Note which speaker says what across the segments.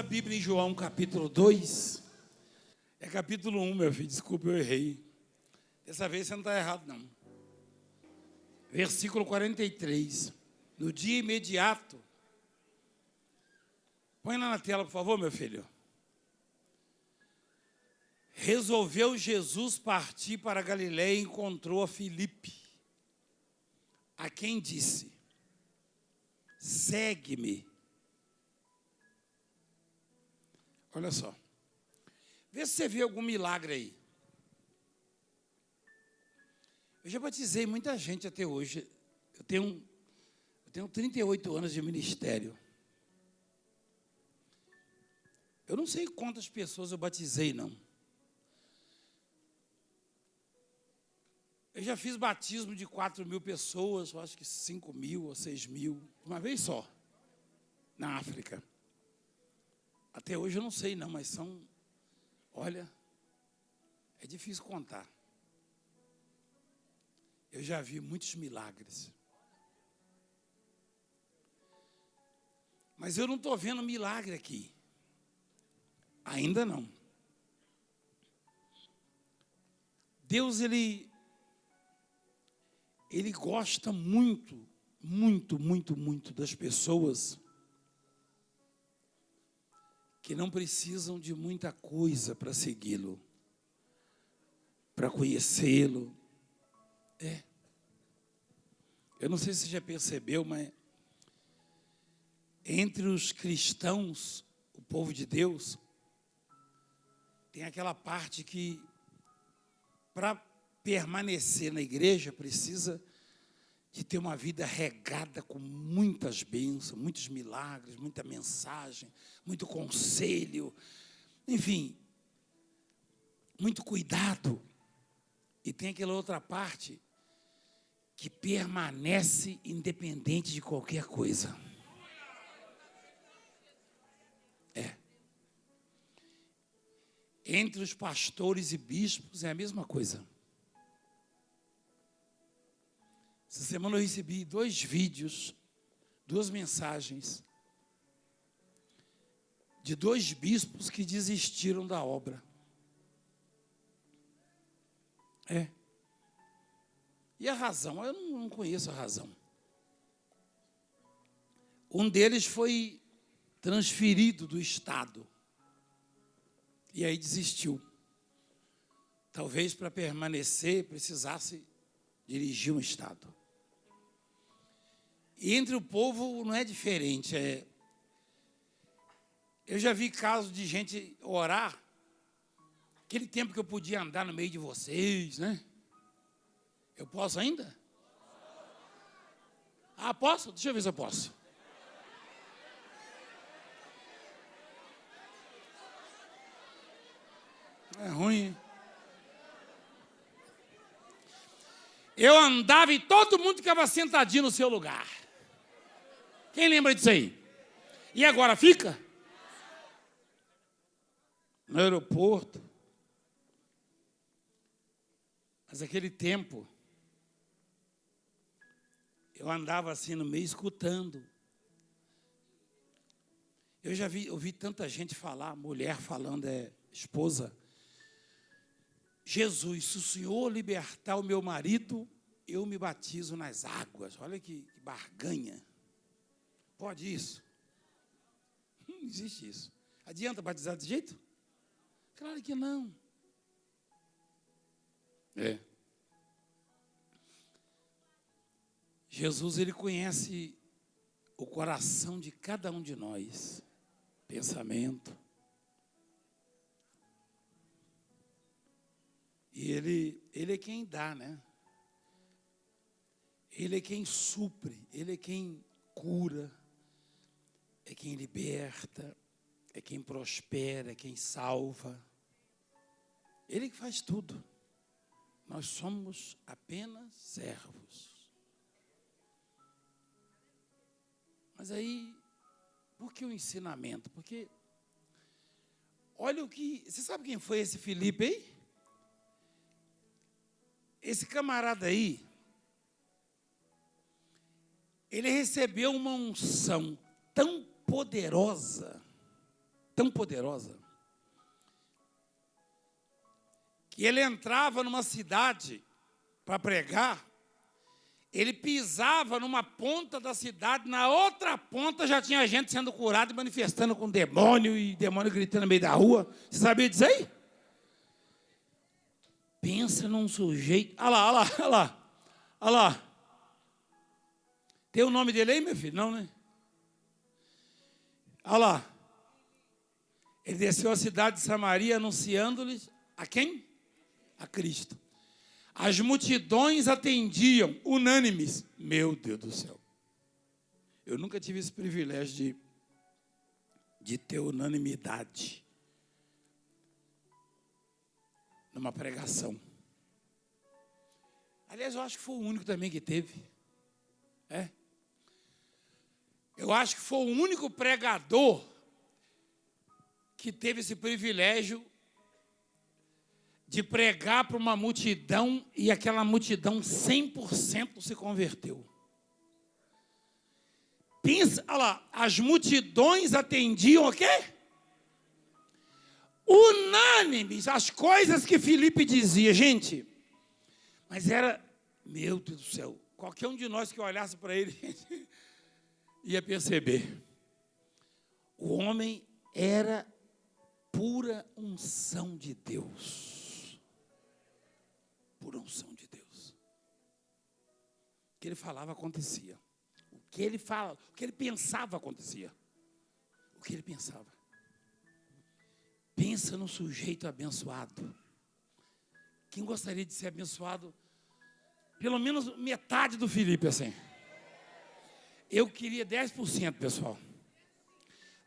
Speaker 1: a Bíblia em João, capítulo 2. É capítulo 1, meu filho. Desculpa, eu errei. Dessa vez você não está errado, não. Versículo 43. No dia imediato. Põe lá na tela, por favor, meu filho. Resolveu Jesus partir para a Galiléia e encontrou a Filipe, a quem disse: segue-me. Olha só. Vê se você vê algum milagre aí. Eu já batizei muita gente até hoje. Eu tenho 38 anos de ministério. Eu não sei quantas pessoas eu batizei, não. Eu já fiz batismo de 4.000 pessoas, eu acho que 5.000 ou 6.000, uma vez só, na África. Até hoje eu não sei não, mas são, olha, é difícil contar. Eu já vi muitos milagres. Mas eu não estou vendo milagre aqui. Ainda não. Deus, Ele gosta muito, muito, muito, muito das pessoas que não precisam de muita coisa para segui-lo, para conhecê-lo. Eu não sei se você já percebeu, mas entre os cristãos, o povo de Deus, tem aquela parte que, para permanecer na igreja, precisa de ter uma vida regada com muitas bênçãos, muitos milagres, muita mensagem, muito conselho, enfim, muito cuidado. E tem aquela outra parte que permanece independente de qualquer coisa. Entre os pastores e bispos é a mesma coisa. Essa semana eu recebi 2 vídeos, 2 mensagens de 2 bispos que desistiram da obra. E a razão? Eu não conheço a razão. Um deles foi transferido do Estado. E aí desistiu. Talvez para permanecer precisasse dirigir um Estado. E entre o povo não é diferente. Eu já vi casos de gente orar. Aquele tempo que eu podia andar no meio de vocês, né? Eu posso ainda? Ah, posso? Deixa eu ver se eu posso. É ruim, hein? Eu andava e todo mundo ficava sentadinho no seu lugar. Quem lembra disso aí? E agora fica? No aeroporto. Mas aquele tempo, eu andava assim no meio escutando. Eu já ouvi tanta gente falar, mulher falando, esposa. Jesus, se o Senhor libertar o meu marido, eu me batizo nas águas. Olha que barganha. Pode isso? Não existe isso. Adianta batizar desse jeito? Claro que não. Jesus, Ele conhece o coração de cada um de nós. Pensamento. E ele é quem dá, né? Ele é quem supre, Ele é quem cura, é quem liberta, é quem prospera, é quem salva. Ele que faz tudo. Nós somos apenas servos. Mas aí, por que o ensinamento? Porque, olha o que... Você sabe quem foi esse Filipe aí? Esse camarada aí, ele recebeu uma unção tão poderosa tão poderosa, que ele entrava numa cidade para pregar, ele pisava numa ponta da cidade, na outra ponta já tinha gente sendo curada e manifestando com demônio, e demônio gritando no meio da rua. Você sabia disso aí? Pensa num sujeito. Olha lá, olha lá, olha lá. Olha lá. Tem o nome dele aí, meu filho? Não, né? Olha lá. Ele desceu à cidade de Samaria anunciando-lhes a quem? A Cristo. As multidões atendiam, unânimes. Meu Deus do céu. Eu nunca tive esse privilégio de ter unanimidade numa pregação. Aliás, eu acho que foi o único também que teve. Eu acho que foi o único pregador que teve esse privilégio de pregar para uma multidão e aquela multidão 100% se converteu. Pensa, olha lá, as multidões atendiam o quê? Unânimes, as coisas que Filipe dizia, gente. Mas era, meu Deus do céu, qualquer um de nós que olhasse para ele ia perceber. O homem era pura unção de Deus. Pura unção de Deus. O que ele falava acontecia. O que ele pensava acontecia. O que ele pensava. Pensa no sujeito abençoado. Quem gostaria de ser abençoado? Pelo menos metade do Filipe, assim. Eu queria 10%, pessoal.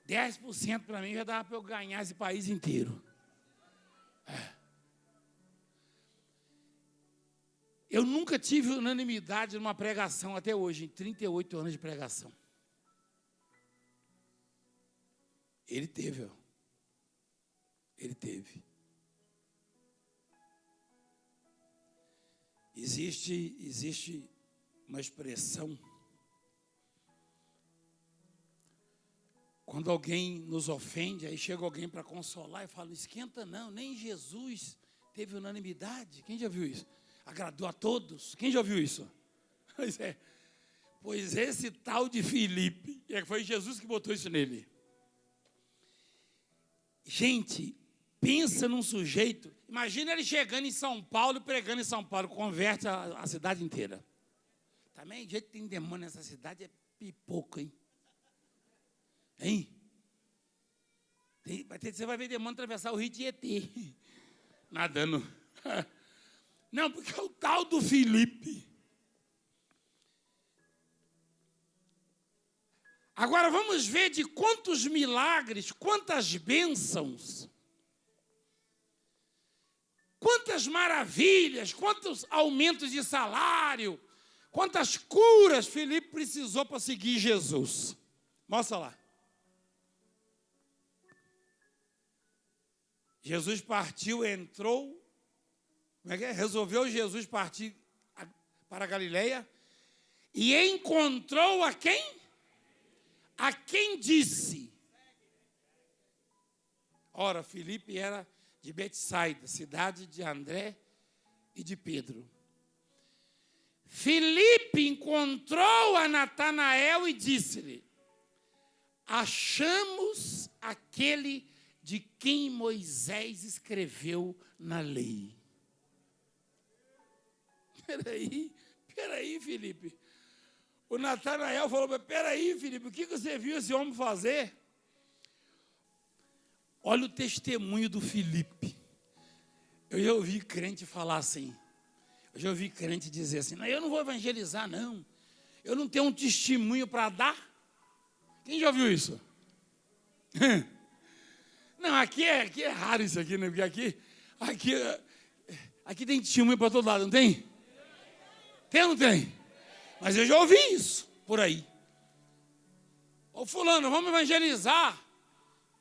Speaker 1: 10% para mim já dava para eu ganhar esse país inteiro. Eu nunca tive unanimidade numa pregação até hoje, em 38 anos de pregação. Ele teve, ó. Ele teve. Existe uma expressão. Quando alguém nos ofende, aí chega alguém para consolar e fala, não esquenta não, nem Jesus teve unanimidade. Quem já viu isso? Agradou a todos. Quem já ouviu isso? Pois esse tal de Filipe, foi Jesus que botou isso nele. Gente, pensa num sujeito, imagina ele chegando em São Paulo, pregando em São Paulo, converte a cidade inteira. Também, do jeito que tem demônio nessa cidade, é pipoco, hein? Hein? Você vai ver demônio atravessar o rio de Tietê, nadando. Não, porque é o tal do Filipe. Agora vamos ver de quantos milagres, quantas bênçãos, quantas maravilhas, quantos aumentos de salário, quantas curas Filipe precisou para seguir Jesus. Mostra lá. Jesus partiu, entrou. Como é que é? Resolveu Jesus partir para a Galileia e encontrou a quem? A quem disse. Ora, Filipe era de Betsaida, cidade de André e de Pedro. Filipe encontrou a Natanael e disse-lhe, achamos aquele de quem Moisés escreveu na lei. Peraí, Filipe. O Natanael falou, peraí, Filipe, o que você viu esse homem fazer? Olha o testemunho do Filipe. Eu já ouvi crente falar assim. Eu já ouvi crente dizer assim, não, eu não vou evangelizar, não. Eu não tenho um testemunho para dar. Quem já ouviu isso? Não, aqui é raro isso aqui, né? Porque aqui tem testemunho para todo lado, não tem? Tem ou não tem? Mas eu já ouvi isso por aí. Ô fulano, vamos evangelizar.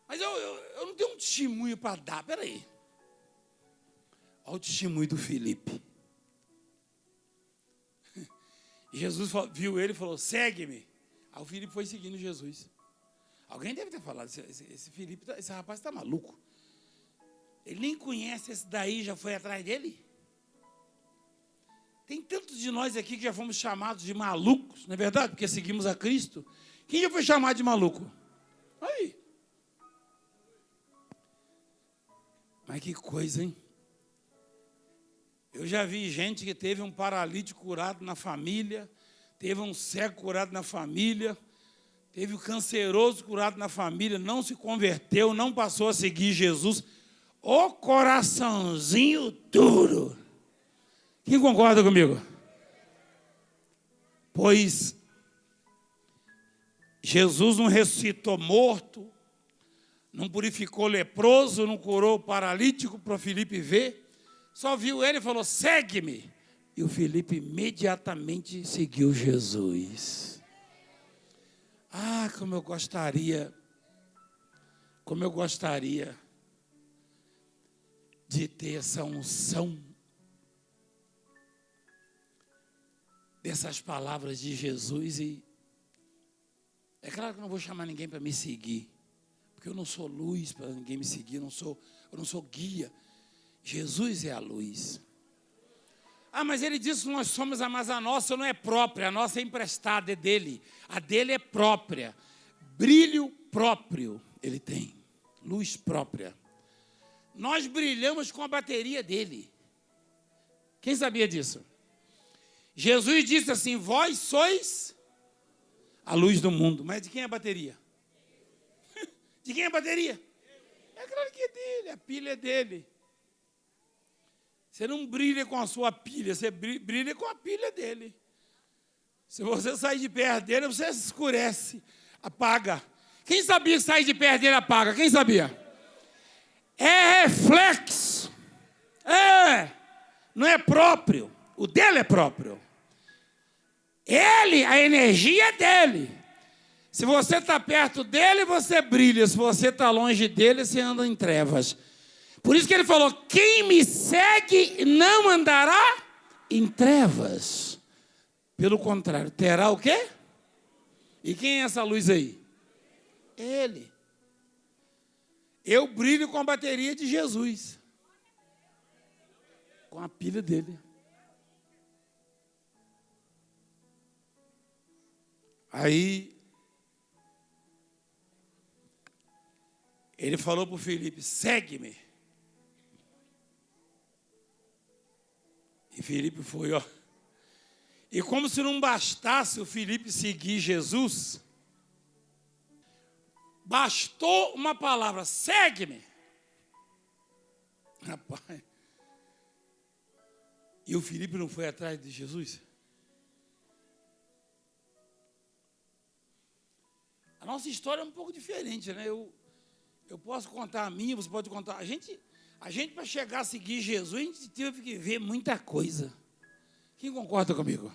Speaker 1: Mas eu não tenho um testemunho para dar. Peraí. Olha o testemunho do Filipe. Jesus viu ele e falou, segue-me. Aí o Filipe foi seguindo Jesus. Alguém deve ter falado, esse Felipe, esse rapaz está maluco. Ele nem conhece esse daí, já foi atrás dele. Tem tantos de nós aqui que já fomos chamados de malucos, não é verdade? Porque seguimos a Cristo. Quem já foi chamado de maluco? Aí. Mas que coisa, hein? Eu já vi gente que teve um paralítico curado na família, teve um cego curado na família, teve um canceroso curado na família, não se converteu, não passou a seguir Jesus. O coraçãozinho duro. Quem concorda comigo? Pois Jesus não ressuscitou morto, não purificou leproso, não curou paralítico para o Felipe ver. Só viu ele e falou, segue-me. E o Felipe imediatamente seguiu Jesus. Ah, como eu gostaria de ter essa unção dessas palavras de Jesus. E é claro que eu não vou chamar ninguém para me seguir, porque eu não sou luz para ninguém me seguir, eu não sou guia. Jesus é a luz. Ah, mas ele disse que nós somos, mas a nossa não é própria, a nossa é emprestada, é dele. A dele é própria. Brilho próprio ele tem. Luz própria. Nós brilhamos com a bateria dele. Quem sabia disso? Jesus disse assim, vós sois a luz do mundo. Mas de quem é a bateria? De quem é a bateria? É claro que é dele, a pilha é dele. Você não brilha com a sua pilha, você brilha com a pilha dele. Se você sair de perto dele, você se escurece, apaga. Quem sabia que sair de perto dele apaga? Quem sabia? É reflexo. Não é próprio. O dele é próprio. Ele, a energia é dele. Se você está perto dele, você brilha. Se você está longe dele, você anda em trevas. Por isso que ele falou, quem me segue não andará em trevas. Pelo contrário, terá o quê? E quem é essa luz aí? Ele. Eu brilho com a bateria de Jesus. Com a pilha dele. Aí, ele falou para o Felipe, segue-me. E Felipe foi, ó. E como se não bastasse o Felipe seguir Jesus, bastou uma palavra, segue-me. Rapaz. E o Felipe não foi atrás de Jesus? A nossa história é um pouco diferente, né? Eu posso contar a minha, você pode contar. A gente para chegar a seguir Jesus, a gente teve que ver muita coisa. Quem concorda comigo?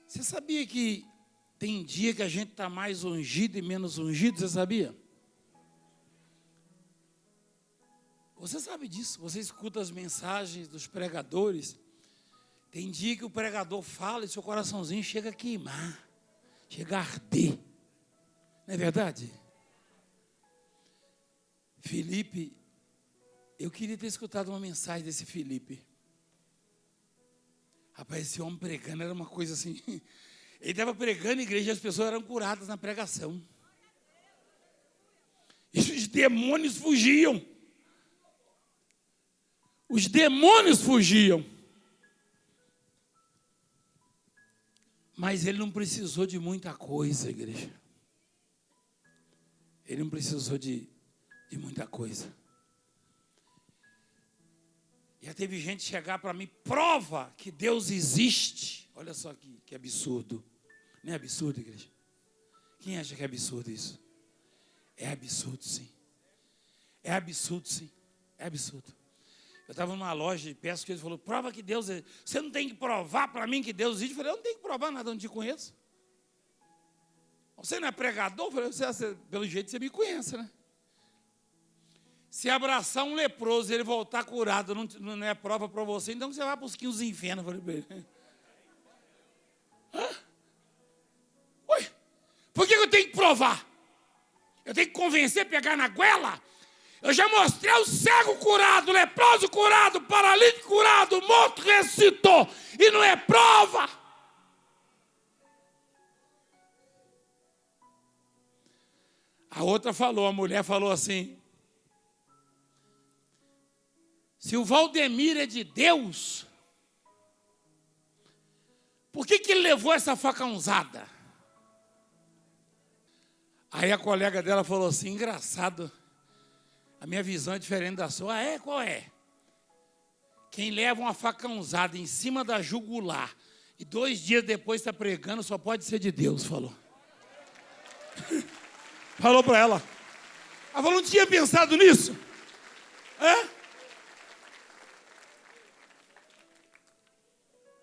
Speaker 1: Você sabia que tem dia que a gente está mais ungido e menos ungido? Você sabia? Você sabe disso. Você escuta as mensagens dos pregadores. Tem dia que o pregador fala e seu coraçãozinho chega a queimar, chega a arder. Não é verdade? Felipe, eu queria ter escutado uma mensagem desse Felipe. Rapaz, esse homem pregando era uma coisa assim. Ele estava pregando na igreja e as pessoas eram curadas na pregação. E os demônios fugiam. Os demônios fugiam. Mas ele não precisou de muita coisa, igreja. Ele não precisou de muita coisa. Já teve gente chegar para mim, prova que Deus existe. Olha só que absurdo. Não é absurdo, igreja? Quem acha que é absurdo isso? É absurdo, sim. É absurdo, sim. É absurdo. Eu estava numa loja de peças que ele falou, prova que Deus existe. Você não tem que provar para mim que Deus existe. Eu falei, eu não tenho que provar nada, eu não te conheço. Você não é pregador? Eu falei, pelo jeito você me conhece, né? Se abraçar um leproso e ele voltar curado, não é prova para você, então você vai para os quintos infernos. Eu falei para ele. Hã? Ué, provar. Eu tenho que convencer, pegar na goela. Eu já mostrei o cego curado, o leproso curado, o paralítico curado, o morto ressuscitou. E não é prova. A outra falou, a mulher falou assim: se o Valdemiro é de Deus, por que ele levou essa facãozada? Aí a colega dela falou assim: engraçado, a minha visão é diferente da sua. Ah, é? Qual é? Quem leva uma facãozada em cima da jugular e 2 dias depois está pregando, só pode ser de Deus, falou. Falou para ela. Ela falou: não tinha pensado nisso?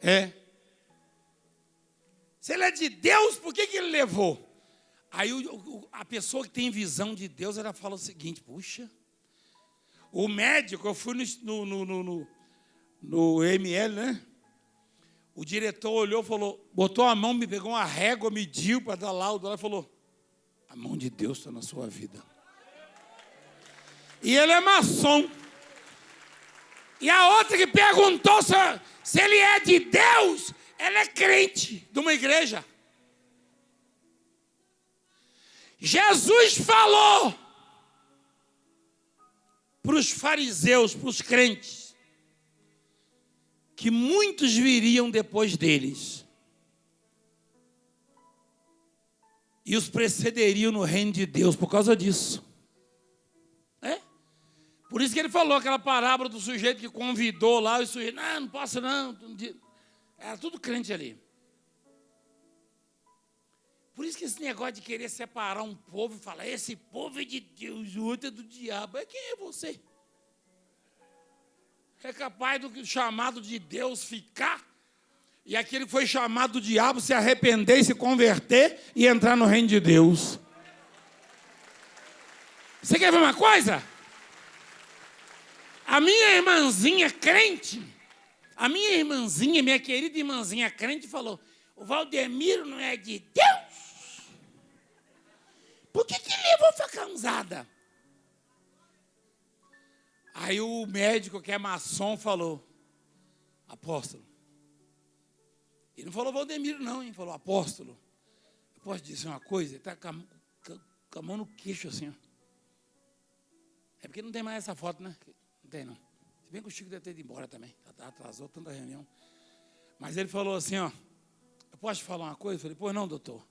Speaker 1: É. Se ele é de Deus, por que ele levou? Aí a pessoa que tem visão de Deus, ela fala o seguinte: puxa, o médico, eu fui no ML, né? O diretor olhou, falou, botou a mão, me pegou uma régua, mediu para dar laudo, ela falou: a mão de Deus está na sua vida. E ele é maçom. E a outra que perguntou se ele é de Deus, ela é crente de uma igreja. Jesus falou para os fariseus, para os crentes, que muitos viriam depois deles e os precederiam no reino de Deus por causa disso. Por isso que ele falou aquela parábola do sujeito que convidou lá, e o sujeito: não posso não. Era tudo crente ali. Por isso que esse negócio de querer separar um povo e falar: esse povo é de Deus, o outro é do diabo. Quem é você? É capaz do chamado de Deus ficar e aquele que foi chamado do diabo se arrepender e se converter e entrar no reino de Deus. Você quer ver uma coisa? A minha irmãzinha crente, minha querida irmãzinha crente falou: o Valdemiro não é de Deus? Por que levou facãozada? Aí o médico, que é maçom, falou: apóstolo. Ele não falou Valdemiro não, hein? Falou: apóstolo, eu posso dizer uma coisa? Ele está com a mão no queixo assim, ó. É porque não tem mais essa foto, né? Não tem não. Se bem que o Chico deve ter ido embora também. Atrasou tanta reunião. Mas ele falou assim, ó: eu posso te falar uma coisa? Eu falei: pois não, doutor.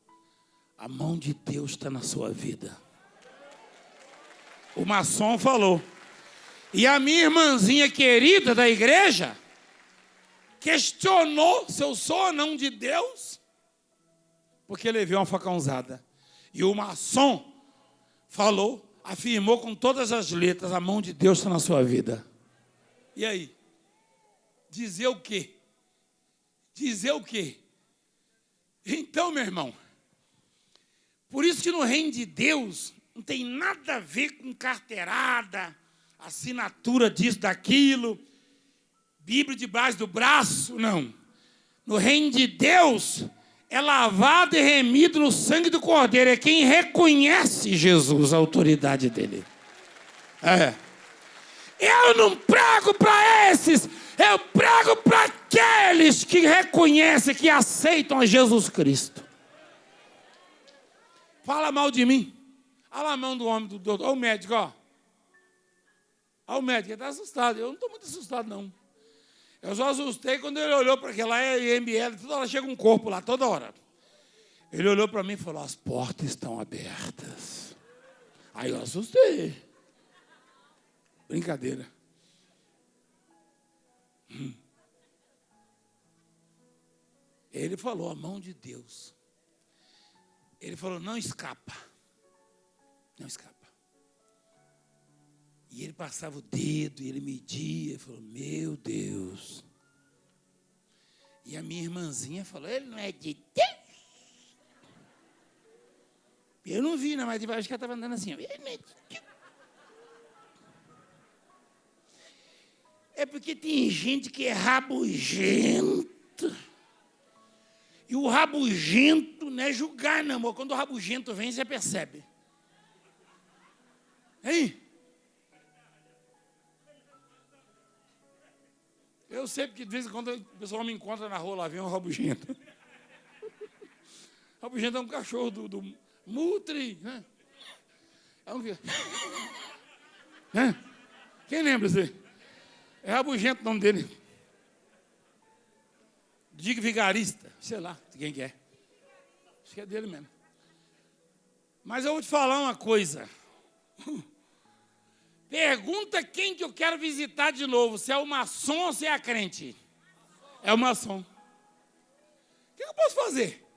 Speaker 1: A mão de Deus está na sua vida. O maçom falou. E a minha irmãzinha querida da igreja questionou se eu sou ou não de Deus, porque levei uma facãozada. E o maçom falou, afirmou com todas as letras: a mão de Deus está na sua vida. E aí? Dizer o quê? Dizer o quê? Então, meu irmão, por isso que no reino de Deus não tem nada a ver com carteirada, assinatura disso, daquilo, Bíblia debaixo do braço, não. No reino de Deus é lavado e remido no sangue do Cordeiro. É quem reconhece Jesus, a autoridade dele. Eu não prego para esses, eu prego para aqueles que reconhecem, que aceitam a Jesus Cristo. Fala mal de mim. Olha a mão do homem, do doutor. Olha o médico, ó. Olha o médico, ele está assustado. Eu não estou muito assustado, não. Eu só assustei quando ele olhou para aquela ML, toda hora chega um corpo lá, toda hora. Ele olhou para mim e falou: as portas estão abertas. Aí eu assustei. Brincadeira. Ele falou: a mão de Deus. Ele falou: não escapa. Não escapa. E ele passava o dedo, e ele media, e falou: meu Deus. E a minha irmãzinha falou: ele não é de Deus. Eu não vi, não, mas acho que ela estava andando assim. Ele não é de Deus. É porque tem gente que é rabugenta. E o rabugento não é julgar, não, amor. Quando o rabugento vem, você percebe. Hein? Eu sei porque de vez em quando o pessoal me encontra na rua, lá vem um rabugento. Rabugento é um cachorro do Mutri, né? É um... né? Quem lembra disso? É rabugento o nome dele. Diga vigarista, sei lá quem que é. Acho que é dele mesmo. Mas eu vou te falar uma coisa. Pergunta quem que eu quero visitar de novo, se é o maçom ou se é a crente. É o maçom. O que eu posso fazer?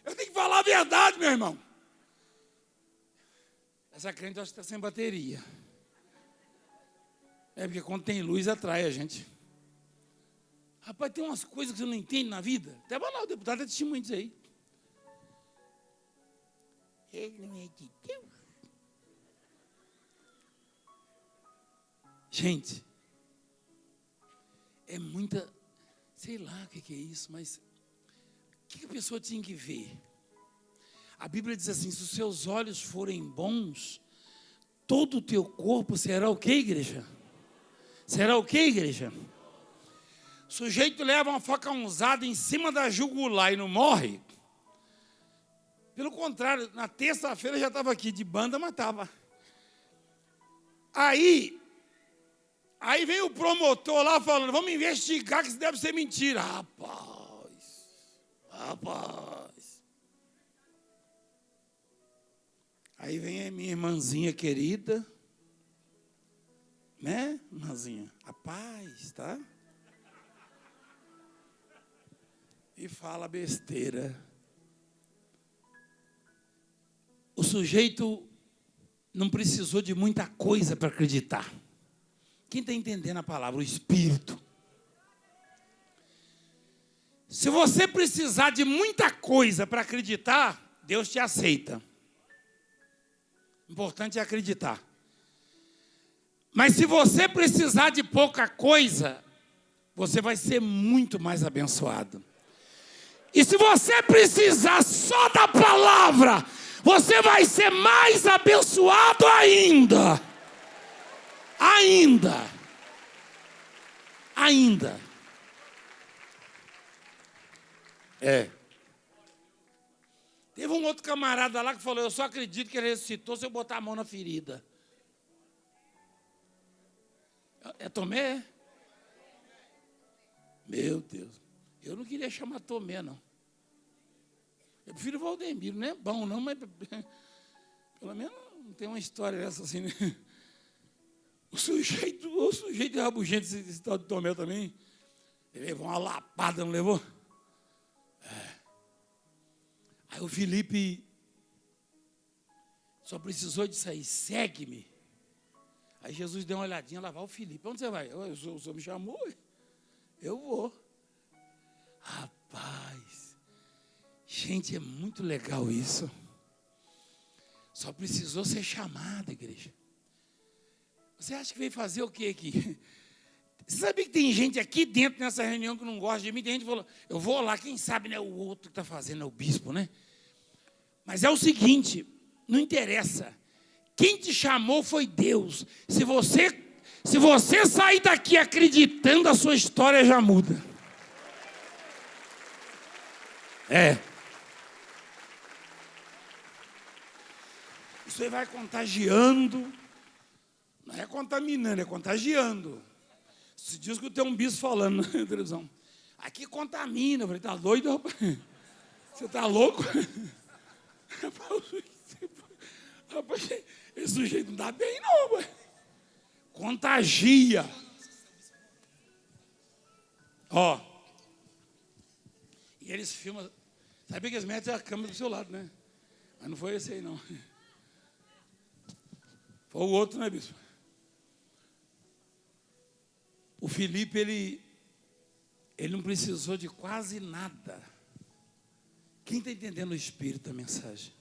Speaker 1: Eu tenho que falar a verdade, meu irmão. Essa crente eu acho que está sem bateria. É porque quando tem luz atrai a gente. Rapaz, tem umas coisas que você não entende na vida. Até lá, o deputado é testemunho disso aí. Ele não é de Deus. Gente, é muita, sei lá o que é isso, mas o que a pessoa tinha que ver? A Bíblia diz assim, se os seus olhos forem bons, todo o teu corpo será o quê, igreja? Será o quê, igreja? O sujeito leva uma facãozada em cima da jugular e não morre. Pelo contrário, na terça-feira já estava aqui de banda, mas estava. Aí vem o promotor lá falando, vamos investigar que isso deve ser mentira. Rapaz. Aí vem a minha irmãzinha querida, né, irmãzinha? A paz, tá? E fala besteira. O sujeito não precisou de muita coisa para acreditar. Quem está entendendo a palavra? O Espírito. Se você precisar de muita coisa para acreditar, Deus te aceita. O importante é acreditar. Mas se você precisar de pouca coisa, você vai ser muito mais abençoado. E se você precisar só da palavra, você vai ser mais abençoado ainda. Ainda. É. Teve um outro camarada lá que falou, eu só acredito que ele ressuscitou se eu botar a mão na ferida. É Tomé? Meu Deus. Eu não queria chamar Tomé, não. Eu prefiro Valdemiro. Não é bom, não, mas pelo menos não tem uma história dessa assim, né? O sujeito rabugento, esse tal de Tomé também, ele levou uma lapada, não levou? É. Aí o Felipe só precisou de sair, segue-me. Aí Jesus deu uma olhadinha, lá vai o Felipe. Onde você vai? O senhor me chamou? Eu vou. Rapaz, gente, é muito legal isso. Só precisou ser chamado, igreja. Você acha que veio fazer o quê aqui? Você sabia que tem gente aqui dentro nessa reunião que não gosta de mim? Tem gente que falou, eu vou lá, quem sabe não é o outro que está fazendo, é o bispo, né? Mas é o seguinte, não interessa. Quem te chamou foi Deus. Se você sair daqui acreditando, a sua história já muda. É. Isso aí vai contagiando. Não é contaminando, é contagiando. Se diz que tem um bispo falando na televisão. Aqui contamina. Eu falei, tá doido, rapaz? Você tá louco? Rapaz, esse sujeito não dá bem, não, rapaz. Contagia. Ó. E eles filmam. Sabia que eles metem a câmera do seu lado, né? Mas não foi esse aí, não. Foi o outro, né, bispo? O Felipe, ele não precisou de quase nada. Quem está entendendo o espírito da mensagem?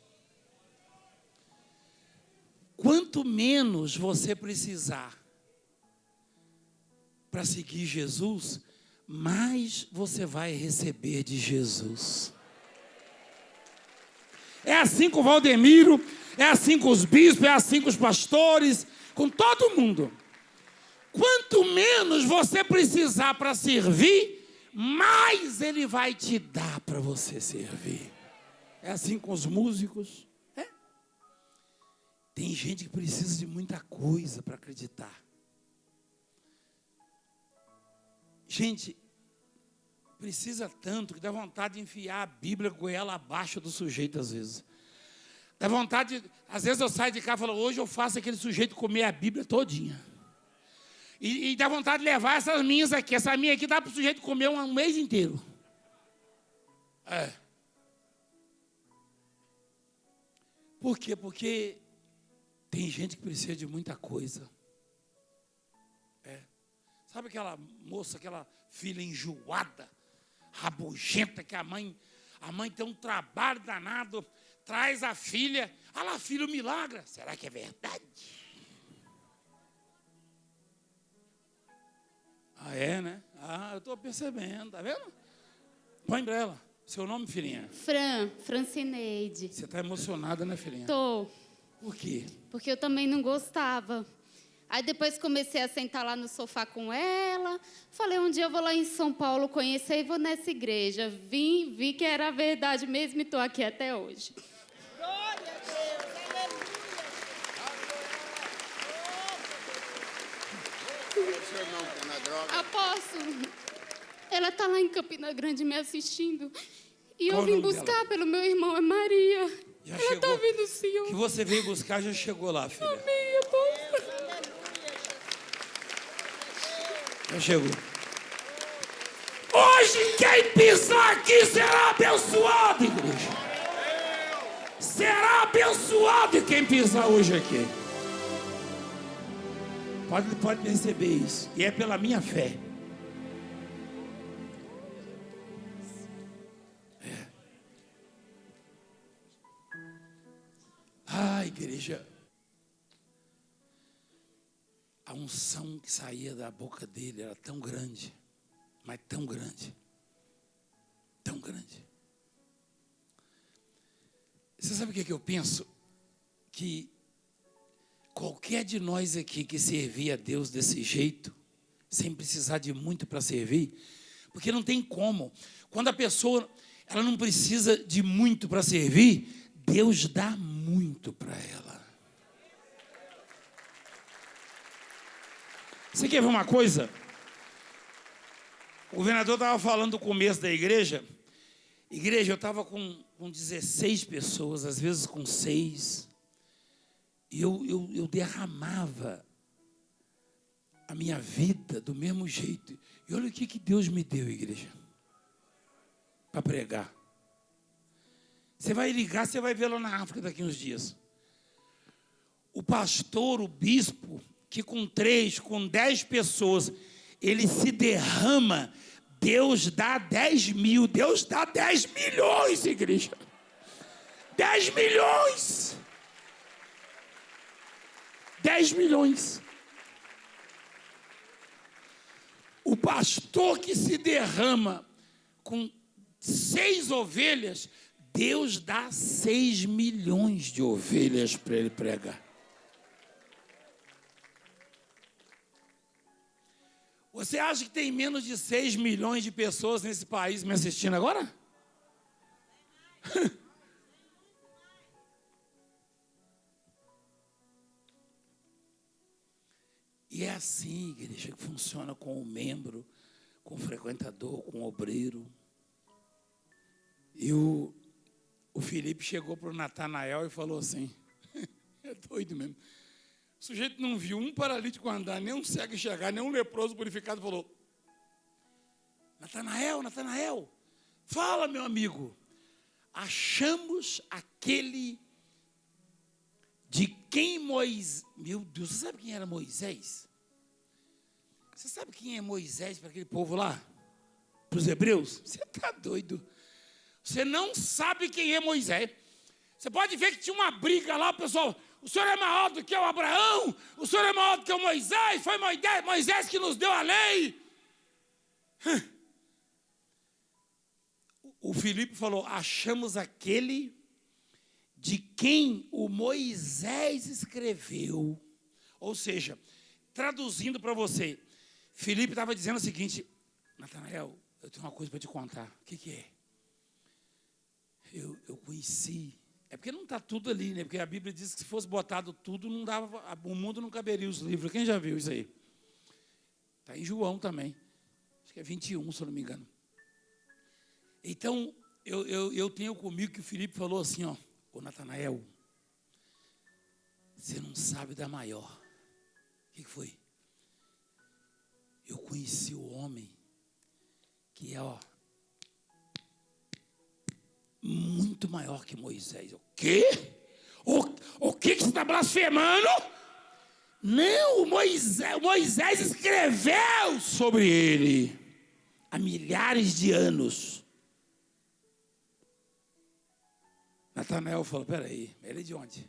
Speaker 1: Quanto menos você precisar para seguir Jesus, mais você vai receber de Jesus. É assim com o Valdemiro, é assim com os bispos, é assim com os pastores, com todo mundo. Quanto menos você precisar para servir, mais Ele vai te dar para você servir. É assim com os músicos. Tem gente que precisa de muita coisa para acreditar. Gente, precisa tanto que dá vontade de enfiar a Bíblia com ela abaixo do sujeito às vezes. Dá vontade, às vezes eu saio de casa e falo, hoje eu faço aquele sujeito comer a Bíblia todinha. E dá vontade de levar essas minhas aqui. Essa minha aqui dá para o sujeito comer um mês inteiro. Por quê? Porque tem gente que precisa de muita coisa. Sabe aquela moça, aquela filha enjoada, rabugenta, que a mãe tem um trabalho danado, traz a filha, lá, filho, milagre. Será que é verdade? É, né? Eu estou percebendo, tá vendo? Põe para ela. Seu nome, filhinha?
Speaker 2: Francineide.
Speaker 1: Você está emocionada, né, filhinha?
Speaker 2: Tô.
Speaker 1: Por quê?
Speaker 2: Porque eu também não gostava. Aí depois comecei a sentar lá no sofá com ela. Falei, um dia eu vou lá em São Paulo conhecer e vou nessa igreja. Vi que era verdade mesmo e estou aqui até hoje.
Speaker 3: Glória a Deus, aleluia.
Speaker 2: Apóstolo, ela está lá em Campina Grande me assistindo. E
Speaker 1: Qual
Speaker 2: eu vim
Speaker 1: o nome
Speaker 2: buscar
Speaker 1: dela?
Speaker 2: pelo meu irmão, é Maria.
Speaker 1: Já
Speaker 2: ela está
Speaker 1: chegou?
Speaker 2: vindo o Senhor.
Speaker 1: Que você veio buscar, já chegou lá, filha.
Speaker 2: Amém, apóstolo.
Speaker 1: Já chegou. Hoje quem pisar aqui será abençoado, igreja. Será abençoado quem pisar hoje aqui. Pode perceber isso. E é pela minha fé. Igreja. A unção que saía da boca dele era tão grande, mas tão grande, tão grande. Você sabe o que eu penso? Que qualquer de nós aqui que servia a Deus desse jeito, sem precisar de muito para servir, porque não tem como. Quando a pessoa ela não precisa de muito para servir, Deus dá muito para ela. Você quer ver uma coisa? O governador estava falando do começo da igreja. Igreja, eu estava com 16 pessoas, às vezes com 6. E eu derramava a minha vida do mesmo jeito. E olha o que Deus me deu, igreja, para pregar. Você vai ligar, você vai ver lá na África daqui uns dias. O pastor, o bispo, que com 3, com 10 pessoas, ele se derrama, Deus dá 10 mil, Deus dá 10 milhões, igreja. 10 milhões. 10 milhões. O pastor que se derrama com 6 ovelhas, Deus dá 6 milhões de ovelhas para ele pregar. Você acha que tem menos de 6 milhões de pessoas nesse país me assistindo agora? E é assim, igreja, que funciona com o membro, com o frequentador, com o obreiro. E o Felipe chegou para o Natanael e falou assim, é doido mesmo. O sujeito não viu um paralítico andar, nem um cego chegar, nem um leproso purificado, falou, Natanael, fala, meu amigo, achamos aquele de quem Moisés... Meu Deus, você sabe quem era Moisés? Você sabe quem é Moisés para aquele povo lá? Para os hebreus? Você está doido. Você não sabe quem é Moisés. Você pode ver que tinha uma briga lá, o pessoal... O senhor é maior do que o Abraão? O senhor é maior do que o Moisés? Foi Moisés que nos deu a lei. O Filipe falou, achamos aquele de quem o Moisés escreveu. Ou seja, traduzindo para você, Filipe estava dizendo o seguinte: Natanael, eu tenho uma coisa para te contar. O que é? Eu conheci. É porque não está tudo ali, né? Porque a Bíblia diz que se fosse botado tudo, não dava, o mundo não caberia os livros. Quem já viu isso aí? Está em João também. Acho que é 21, se eu não me engano. Então, eu tenho comigo que o Filipe falou assim, ó: ô Natanael, você não sabe da maior. O que foi? Eu conheci o homem que é, ó, muito maior que Moisés. O quê? O que você está blasfemando? Não, o Moisés escreveu sobre ele há milhares de anos. Natanael falou: peraí, ele é de onde?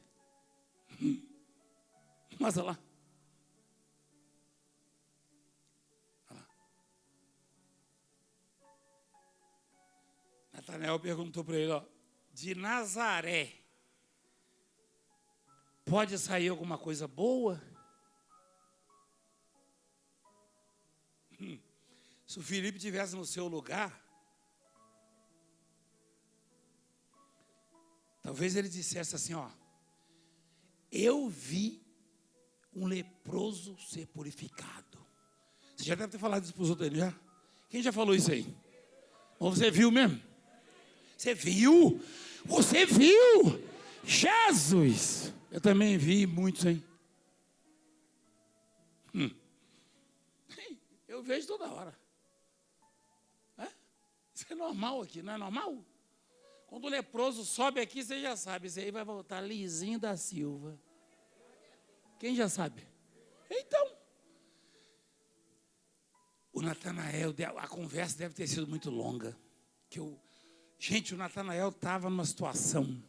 Speaker 1: Mostra lá. Natanael perguntou para ele, ó: de Nazaré pode sair alguma coisa boa? Se o Filipe estivesse no seu lugar, talvez ele dissesse assim, ó: eu vi um leproso ser purificado. Você já deve ter falado isso para os outros, já? Quem já falou isso aí? Ou você viu mesmo? Você viu? Você viu? Jesus! Eu também vi muitos, hein? Eu vejo toda hora. Isso é normal aqui, não é normal? Quando o leproso sobe aqui, você já sabe, isso aí vai voltar lisinho da Silva. Quem já sabe? Então, o Natanael, a conversa deve ter sido muito longa. Gente, o Natanael estava numa situação.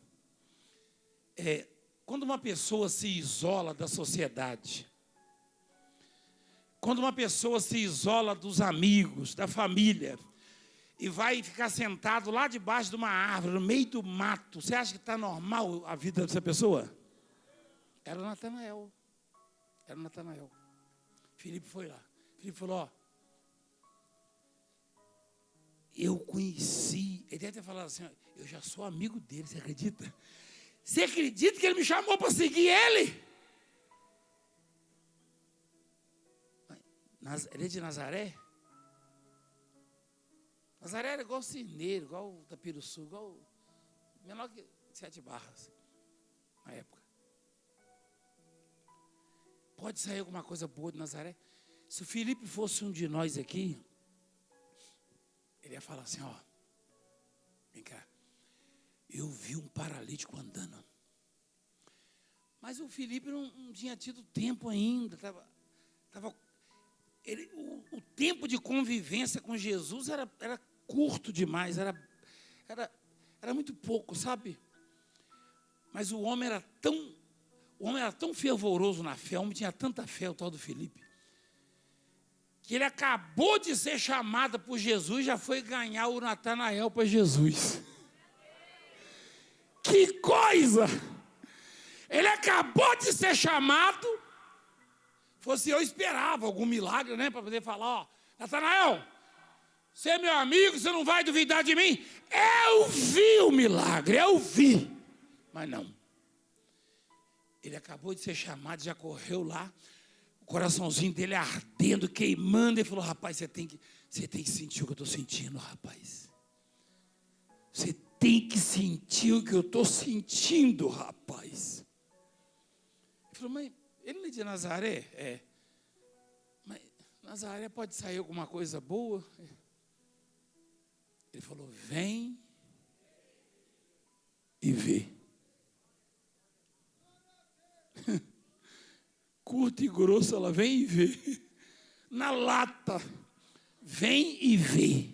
Speaker 1: Quando uma pessoa se isola da sociedade, quando uma pessoa se isola dos amigos, da família, e vai ficar sentado lá debaixo de uma árvore, no meio do mato, você acha que está normal a vida dessa pessoa? Era o Natanael. Era o Natanael. Filipe foi lá. Filipe falou, ó: eu conheci. Ele deve ter falado assim, ó: eu já sou amigo dele, você acredita? Você acredita que ele me chamou para seguir ele? Ele é de Nazaré? Nazaré era igual Cirneiro, igual Tapiruçu, igual menor que 7 Barras, na época. Pode sair alguma coisa boa de Nazaré? Se o Filipe fosse um de nós aqui, ele ia falar assim, ó: vem cá, eu vi um paralítico andando. Mas o Filipe não tinha tido tempo ainda, o tempo de convivência com Jesus era curto demais, era muito pouco, sabe? Mas o homem era tão fervoroso na fé, o homem tinha tanta fé, o tal do Filipe, que ele acabou de ser chamado por Jesus, já foi ganhar o Natanael para Jesus. Que coisa! Ele acabou de ser chamado. Fosse eu esperava algum milagre, né? Para poder falar, ó: Natanael, você é meu amigo, você não vai duvidar de mim? Eu vi o milagre, eu vi. Mas não. Ele acabou de ser chamado, já correu lá, o coraçãozinho dele ardendo, queimando. Ele falou: rapaz, você tem que sentir o que eu estou sentindo, rapaz. Você tem que sentir o que eu estou sentindo, rapaz. Ele falou: mas ele não é de Nazaré? É. Mas Nazaré pode sair alguma coisa boa? Ele falou: vem e vê. Curta e grossa, ela vem e vê. Na lata, vem e vê.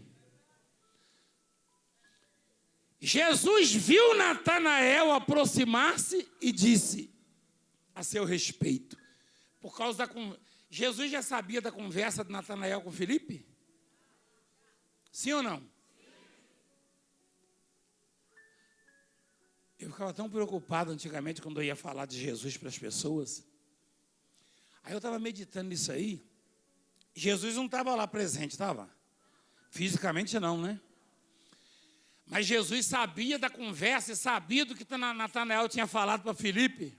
Speaker 1: Jesus viu Natanael aproximar-se e disse a seu respeito, por causa Jesus já sabia da conversa de Natanael com Filipe? Sim ou não? Eu ficava tão preocupado antigamente quando eu ia falar de Jesus para as pessoas. Aí eu estava meditando nisso aí. Jesus não estava lá presente, estava? Fisicamente não, né? Mas Jesus sabia da conversa e sabia do que Natanael tinha falado para Filipe.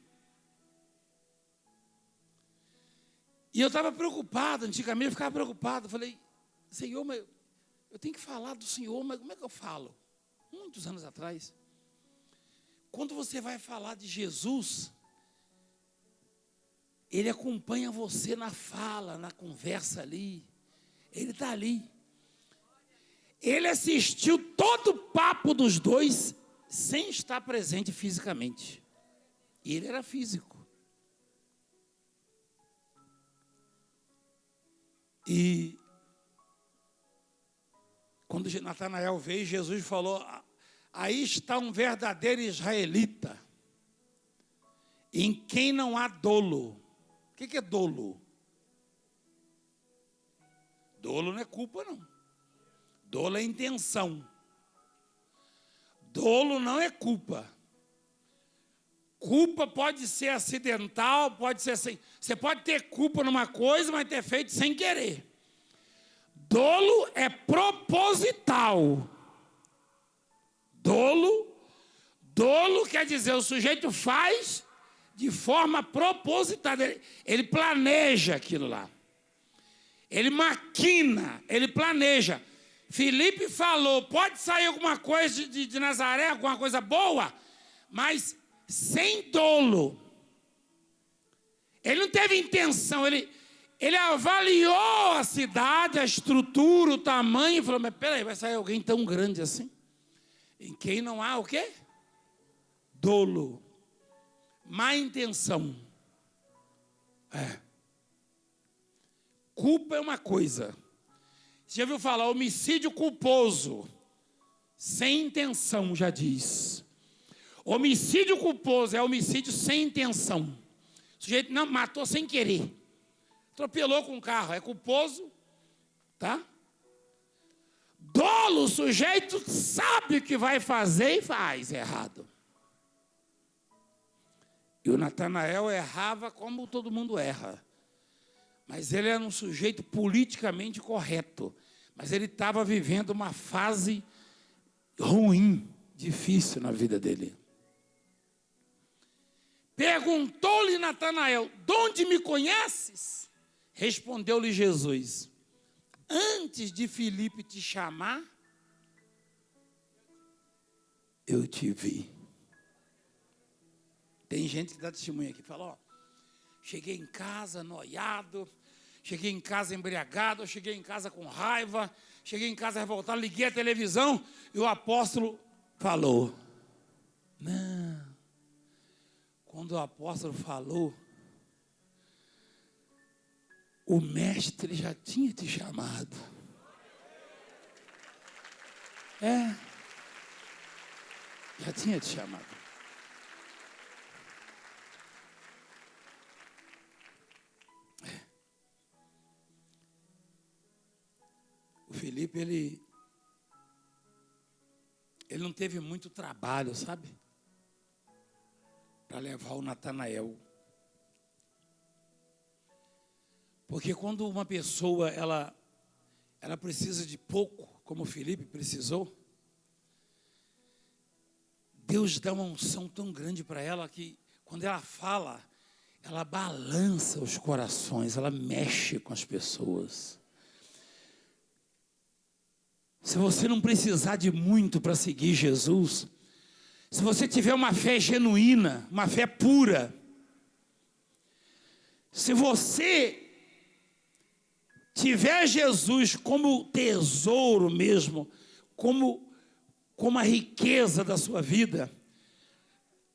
Speaker 1: E eu estava preocupado, antigamente eu ficava preocupado. Eu falei, Senhor, mas eu tenho que falar do Senhor, mas como é que eu falo? Muitos anos atrás. Quando você vai falar de Jesus, Ele acompanha você na fala, na conversa ali. Ele está ali. Ele assistiu todo o papo dos dois sem estar presente fisicamente. E ele era físico. E quando Natanael veio, Jesus falou, aí está um verdadeiro israelita, em quem não há dolo. O que é dolo? Dolo não é culpa, não. Dolo é intenção. Dolo não é culpa. Culpa pode ser acidental, pode ser assim. Você pode ter culpa numa coisa, mas ter feito sem querer. Dolo é proposital. Dolo quer dizer, o sujeito faz de forma proposital. Ele planeja aquilo lá. Ele maquina, ele planeja. Filipe falou, pode sair alguma coisa de Nazaré, alguma coisa boa, mas sem dolo. Ele não teve intenção, ele avaliou a cidade, a estrutura, o tamanho, e falou, mas peraí, vai sair alguém tão grande assim? Em quem não há o quê? Dolo. Má intenção. Culpa é uma coisa. Você já ouviu falar homicídio culposo? Sem intenção, já diz. Homicídio culposo é homicídio sem intenção. O sujeito não matou sem querer. Atropelou com o carro, é culposo, tá? Dolo, o sujeito sabe o que vai fazer e faz errado. E o Natanael errava como todo mundo erra. Mas ele era um sujeito politicamente correto. Mas ele estava vivendo uma fase ruim, difícil na vida dele. Perguntou-lhe Natanael, de onde me conheces? Respondeu-lhe Jesus, antes de Filipe te chamar, eu te vi. Tem gente que dá testemunho aqui, fala, ó, cheguei em casa noiado, cheguei em casa embriagado, cheguei em casa com raiva, cheguei em casa revoltado, liguei a televisão e o apóstolo falou. Não. Quando o apóstolo falou, o mestre já tinha te chamado. Já tinha te chamado. O Filipe, ele não teve muito trabalho, sabe? Para levar o Natanael. Porque quando uma pessoa, ela precisa de pouco, como o Filipe precisou, Deus dá uma unção tão grande para ela que, quando ela fala, ela balança os corações, ela mexe com as pessoas. Se você não precisar de muito para seguir Jesus, se você tiver uma fé genuína, uma fé pura, se você tiver Jesus como tesouro mesmo, como a riqueza da sua vida,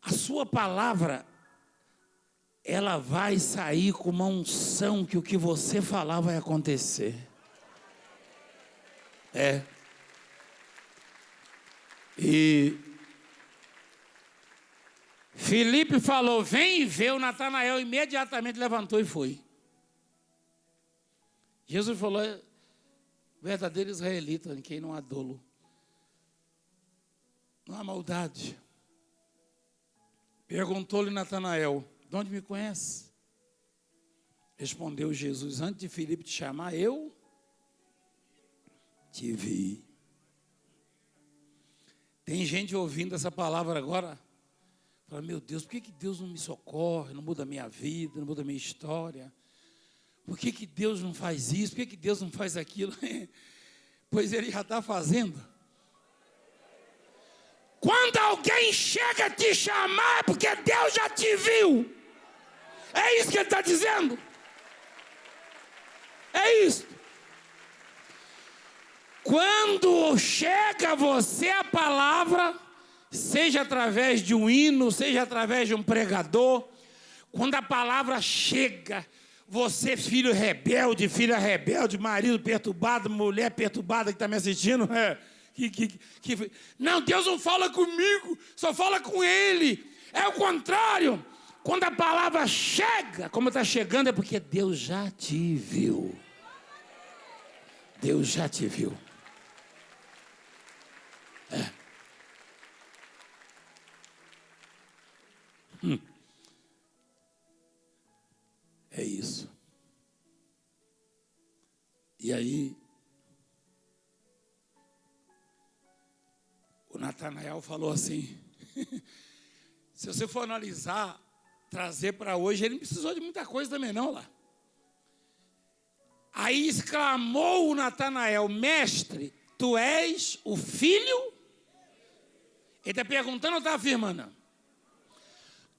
Speaker 1: a sua palavra, ela vai sair com uma unção que o que você falar vai acontecer. E Filipe falou, vem e vê. O Natanael imediatamente levantou e foi. Jesus falou, verdadeiro israelita, em quem não há dolo, não há maldade. Perguntou-lhe Natanael: de onde me conhece? Respondeu Jesus: antes de Filipe te chamar, eu te vi. Tem gente ouvindo essa palavra agora, fala: meu Deus, por que Deus não me socorre, não muda a minha vida, não muda a minha história? Por que Deus não faz isso? Por que Deus não faz aquilo? Pois Ele já está fazendo. Quando alguém chega a te chamar, é porque Deus já te viu. É isso que Ele está dizendo. É isso. Quando chega a você a palavra, seja através de um hino, seja através de um pregador, quando a palavra chega, você, filho rebelde, filha rebelde, marido perturbado, mulher perturbada que está me assistindo, não, Deus não fala comigo, só fala com Ele. É o contrário. Quando a palavra chega, como está chegando, é porque Deus já te viu. Deus já te viu. É isso. E aí, o Natanael falou assim, se você for analisar, trazer para hoje, ele não precisou de muita coisa também não lá. Aí exclamou o Natanael: mestre, tu és o filho? Ele está perguntando ou está afirmando?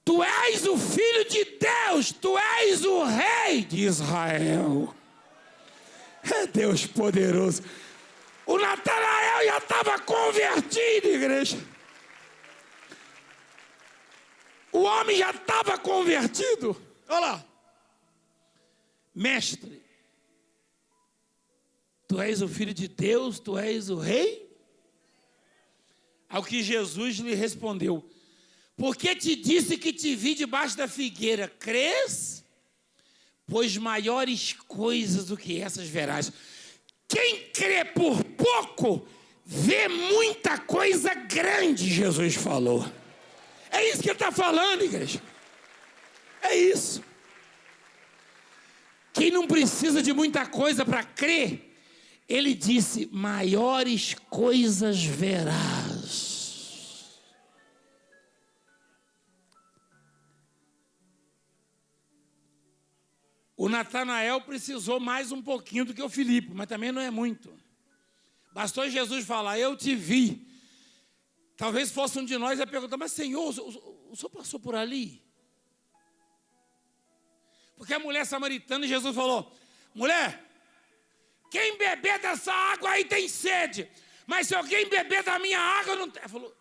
Speaker 1: Tu és o filho de Deus, tu és o rei de Israel. É Deus poderoso. O Natanael já estava convertido, igreja. O homem já estava convertido. Olha lá. Mestre, tu és o filho de Deus, tu és o rei? Ao que Jesus lhe respondeu: porque te disse que te vi debaixo da figueira, crês? Pois maiores coisas do que essas verás. Quem crê por pouco, vê muita coisa grande, Jesus falou. É isso que ele está falando, igreja. É isso. Quem não precisa de muita coisa para crer, ele disse: maiores coisas verás. O Natanael precisou mais um pouquinho do que o Filipe, mas também não é muito. Bastou Jesus falar: eu te vi. Talvez fosse um de nós a perguntar: mas Senhor, o senhor passou por ali? Porque a mulher samaritana, Jesus falou: mulher, quem beber dessa água aí tem sede, mas se alguém beber da minha água, não tem. Ela falou: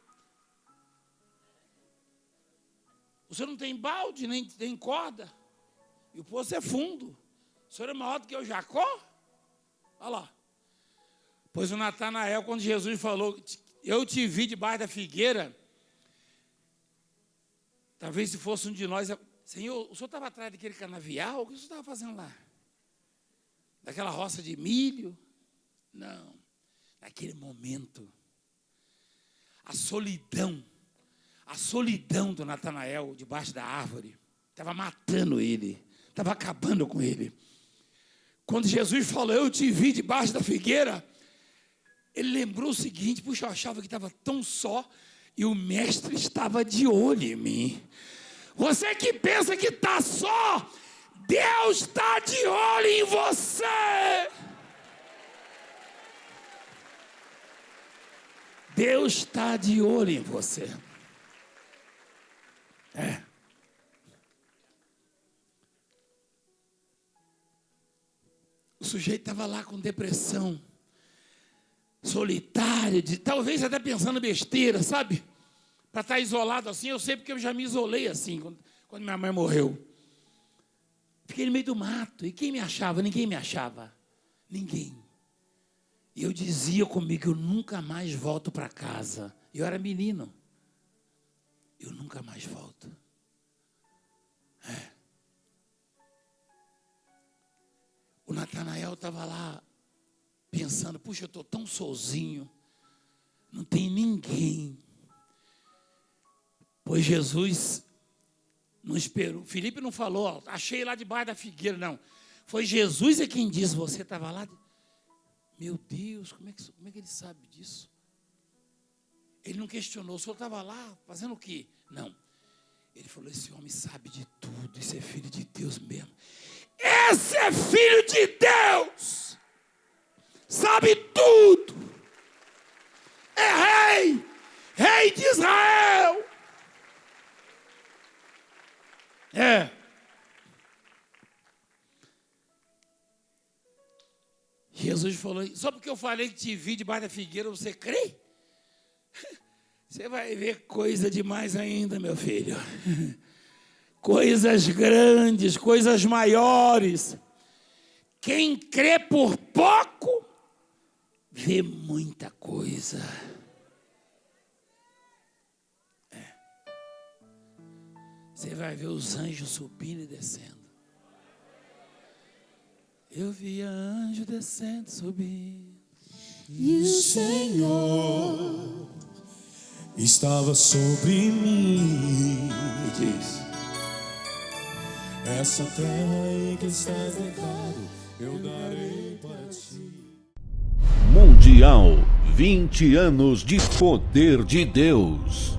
Speaker 1: o senhor não tem balde, nem tem corda, e o poço é fundo, o senhor é maior do que o Jacó? Olha lá. Pois o Natanael, quando Jesus falou: eu te vi debaixo da figueira, talvez se fosse um de nós: Senhor, o senhor estava atrás daquele canavial? O que o senhor estava fazendo lá? Daquela roça de milho? Não. Naquele momento, a solidão do Natanael debaixo da árvore estava matando ele, estava acabando com ele. Quando Jesus falou: eu te vi debaixo da figueira, ele lembrou o seguinte: puxa, eu achava que estava tão só, e o mestre estava de olho em mim. Você que pensa que está só, Deus está de olho em você. Deus está de olho em você. O sujeito estava lá com depressão, solitário, talvez até pensando besteira, sabe? Para estar isolado assim. Eu sei porque eu já me isolei assim, quando minha mãe morreu. Fiquei no meio do mato, e quem me achava? Ninguém me achava, ninguém. E eu dizia comigo: eu nunca mais volto para casa. Eu era menino, eu nunca mais volto. O Natanael estava lá pensando: puxa, eu estou tão sozinho, não tem ninguém. Pois Jesus Não esperou. Felipe não falou, ó, achei lá debaixo da figueira, não. Foi Jesus quem disse, você estava lá. Meu Deus, como é que ele sabe disso? Ele não questionou, o senhor estava lá fazendo o quê? Não. Ele falou, esse homem sabe de tudo, esse é filho de Deus mesmo. Esse é filho de Deus! Sabe tudo! É rei! Rei de Israel! É. Jesus falou, só porque eu falei que te vi debaixo da figueira, você crê? Você vai ver coisa demais ainda, meu filho. Coisas grandes, coisas maiores. Quem crê por pouco, vê muita coisa. Você vai ver os anjos subindo e descendo. Eu vi anjo descendo, subindo.
Speaker 4: E o Senhor estava sobre mim.
Speaker 1: E diz:
Speaker 4: essa terra em que estás deitado, eu darei para ti.
Speaker 5: Mundial, 20 anos de poder de Deus.